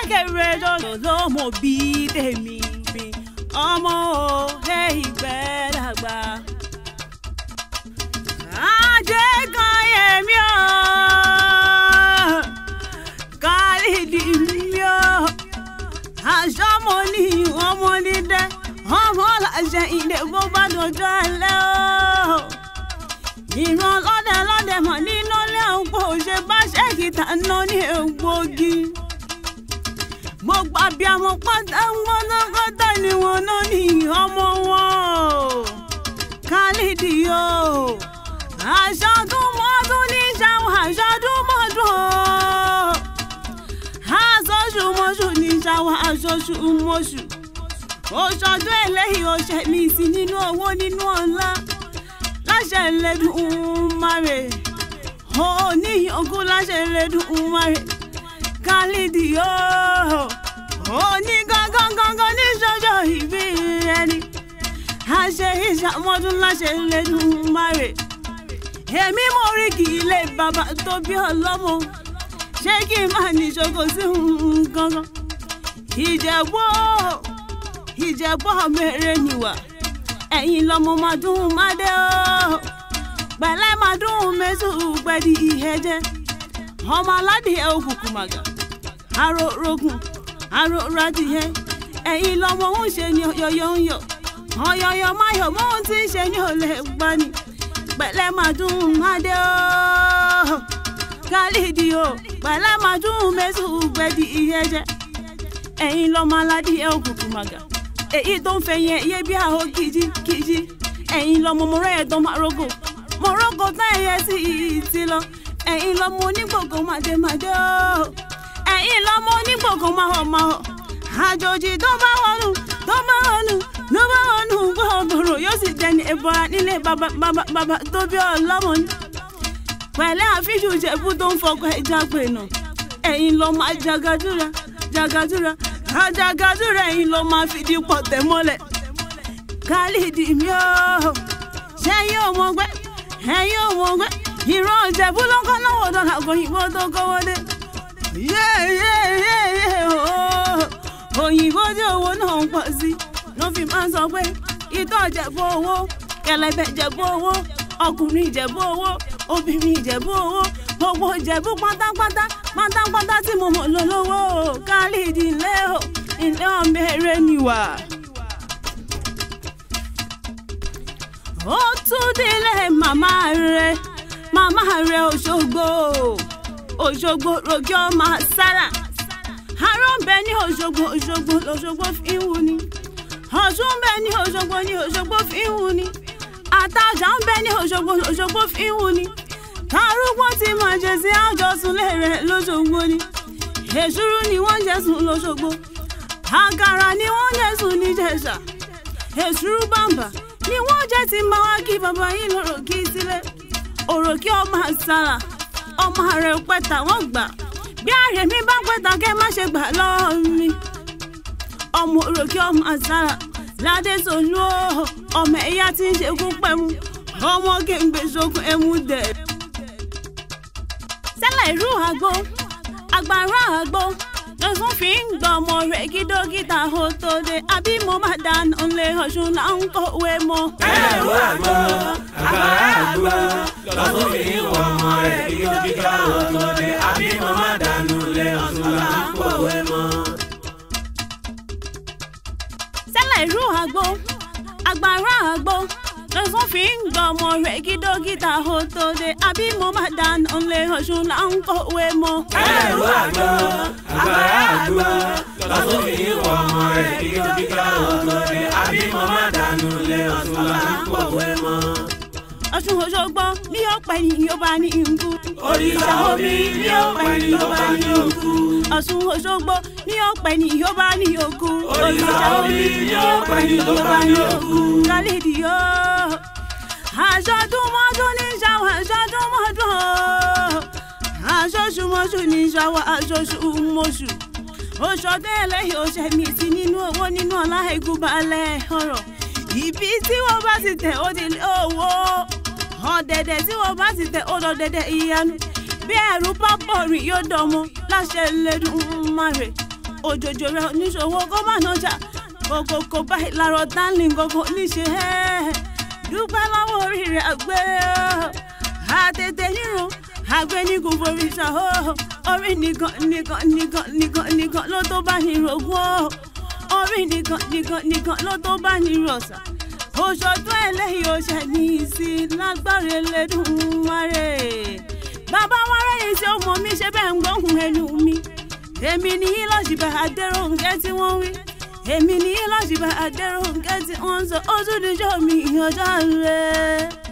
kékeré ló mo bí tèmi bí ọmọ òhe ìgbẹ́ dàgbà. Ajé kan yẹmi o, Khalidi mi o, aṣọ mo ní ọmọ dídẹ, ọmọ làṣẹ ìdè bó bá dọjọ́ alẹ́ o. Ìran lọ́dẹ mọ̀ nínú ilé ògbó ṣe bá ṣẹ́kì tàná ní egbògi. Mo gbà bí àwọn pátákátá ni wọn náà ní ọmọ wọn. Khalidi o, aṣọ́dúnmọ́dún ní ṣàwọn aṣọ́dúnmọ́dún o. Aṣọ́ṣùmọ́ṣù ní ṣàwọn aṣọ́ṣùmọ́ṣù. Oṣọdún eléyìí ó ṣe mí sí nínú owó nínú ọlá. Láṣẹ Elédùmarè, ó ní ògùn láṣẹ Elédùmarè. Khalidi o, ó ní gángan ní ṣọjọ́ ìbí ẹni. Àṣẹ ìṣàmọ́dún láṣẹ Elédùmarè. Èmi mo rí kì í lé bàbá tó bí ọlọ́mọ. Ṣé kí n máa ní ṣoko sí gangan? Ìjẹ̀bú mẹ́rẹ̀ nìwà. Ẹ̀yin lọ́mọ máa dùn máa dé o. Pẹ̀lẹ́ máa dùn mẹ́sù gbẹ̀dì ìhẹ́jẹ́. Ọmọ aládìẹ òkùnkùn màgà. Àròrògùn, àròrádìẹ. Ẹ̀yin lọ́mọ ń ṣe ni ọ̀yọ̀yọ̀ ń yọ̀. Ọ̀yọ̀yọ̀ máa yọ̀ mọ́ ohun tí ń ṣe ní olè gbani. Pẹ̀lẹ́ máa dùn máa dé o. Khalidi o, pẹ̀lẹ́ máa dùn mẹ́sù gbẹ̀dì ìhẹ́jẹ́. Ẹ̀yin lọ́mọ aládìẹ òkùnkùn màgà. Èyí tó ń fẹ́ yẹn yé bí àhó kìjì. Ẹ̀yin lọ́mọ mo rẹ́ ẹ̀dán máa rógò. Mo rógò tán ẹ̀yẹ sí ìtì lọ. Ẹ̀yin lọ́mọ onígbòkó màdémàdé o. Ẹ̀yin lọ́mọ onígbòkó máhọ̀. Àjòjì tó bá wọnú gbọ́dọ̀ yóò sì jẹ́ ní ẹ̀bọra nílé bàbá tó bí ọlọ́mọ ní. Pẹ̀lẹ́ àfíṣù Ìjẹ̀bú tó ń fọkọ ẹja pè nà. Ẹ̀yin lọ́mọ ajagadúra. Àjàgàdúrà ẹ̀yin ló máa fìdí pọ̀ tẹ̀ mọ́lẹ̀. Khalidi mi o, ṣé yóò mọ̀ gbẹ́? Ẹ̀yin ò mọ̀ gbẹ́? Ìran Ìjẹ̀bú ló ń kọ́ lọ́wọ́ dọ́là òyìnbó tó kọ́wọ́ dé. Òyìnbó tí owó náà ń pọ̀ sí ló fi máa ń sọ pé ìtọ́ Ìjẹ̀bú owó, kẹlẹ̀bẹ̀ Ìjẹ̀bú owó, ọkùnrin Ìjẹ̀bú owó, obìnrin Ìjẹ̀bú owó, gbogbo Ìjẹ̀bú pátápátá tí mo mọ̀ lọ́wọ́ Khalidi ilé ọmọ eré nìwà. Ó tún délé màmá rẹ̀ Òṣogbo rògbò ọmọ sára. Aró ń bẹ ní Òṣogbo fi ń wù ní. Ọ̀ṣun ń bẹ ní Òṣogbo fi ń wù ní. Àtàjà ń bẹ ní Òṣogbo fi ń wù ní. Arúgbó tí máa jẹ sí àjọsùnlé rẹ̀ lóṣogbo ni. Èṣùrú ni wọ́n jẹ sùn lóṣogbo. Àkàrà ni wọ́n jẹ sùn níjẹ̀ṣà. Èṣùrú bàǹbà ni wọ́n jẹ ti máa wá kí bàbá yìí lọ́rọ̀ kí sílẹ̀. Òròkè ọmọ àṣàrà, ọmọ rẹ̀ pẹ̀tà wọ́n gbà. Bí àrẹ̀mí bá pẹ̀tà kẹ́ má ṣe gbà lọ́wọ́ mi. Ọmọ òròkè ọmọ àṣàrà ládé sòlú ọmọ ẹ̀yà tí ń ṣekú pẹ̀mú. Ọmọ kéńgbé sókun ẹ̀mú dẹ̀. Sẹ́lẹ̀ ìrú àgbo, àgbàrá àgbo, lọ́sùn fi ń gbọ́ ọmọ rẹ̀ kí dókítà ó tó dé. Àbí mo máa dáná lé Ọ̀ṣun là ń kọ̀wé mọ́. Ìrú àgbo, àgbàrá àgbo, lọ́sùn fi ń gbọ́ ọmọ rẹ̀ kí dókítà ó tó dé. Àbí mo máa dáná lé Ọ̀ṣun là ń kọ̀wé mọ́. Sẹ́lẹ̀ ìrú àgbo, àgbàrá àgbo, lọ́sùn fi ń gbọ́ ọmọ rẹ̀ kí dókítà ó tó dé. Àbí mo máa dáná lé Ọ̀ṣun là ń kọ̀wé mọ́. Ìrú àgbo, àgbàrá àgbo, lọ́sùn fi ń gbọ́ ọmọ rẹ̀ kí dókítà ó tó dé. Àbí mo máa dáná lé Ọ̀ṣun là ń kọ̀wé mọ́. Ọ̀ṣun Òṣogbo ní ọ̀pẹ ni yóò bá ní nkú. Òrìṣà omi ní ọ̀pẹ ni yóò bá ní òkú. Ọ̀ṣun Òṣogbo ní ọ̀pẹ ni yóò bá ní òkú. Òrìṣà omi ní ọ̀pẹ ni yóò bá ní òkú. Khalidi o, aṣọ́dúnmọ́dún ní ṣàwọn aṣọ́dúnmọ́dún o. Aṣọ́ṣùmọ́ṣù ní ṣàwọn aṣọ́ṣùmọ́ṣù. Oṣọdún eléyìí ó ṣe mí sí nínú owó nínú ọlá ẹ̀gúnbalẹ̀ ọ̀rọ̀. Ibi tí wọ́n bá ti tẹ̀ ó di owó. Ọ̀dẹ̀dẹ̀ tí wọ́n bá ti tẹ̀ ó lọ dẹ̀dẹ̀ ìyanu. Bí ẹ̀rù bá bọ̀ rìn yóò dọ̀mọ́ láṣẹ Elédùmarè. òjòjò rẹ̀ oníṣòwò kó má nọjà kòkòkò báyìí lárọ̀ dánlì kòkò níṣe dúpẹ́ lọ́wọ́ orí rẹ̀ àgbẹ̀ àtètè nírun àgbẹ̀ ní kò forí ṣá orí nìkan ló tó bá ní rògùn orí nìkan ló tó bá ní rọ̀ṣà òṣòdún ẹlẹ́yìí ó ṣe ní ìsìn lágbára Elédùmarè bàbá wa rẹ́yìn tí ó mọ̀ mí ṣe bẹ́ẹ̀ ń gbóhùn ẹnu mi èmi ní lọ́sibà Adérónkẹ́ tí wọ́n wí èmi ní lọ́sibà Adérónkẹ́ tí wọ́n sọ ó tún díjọ́ mi ọjọ́ rẹ̀.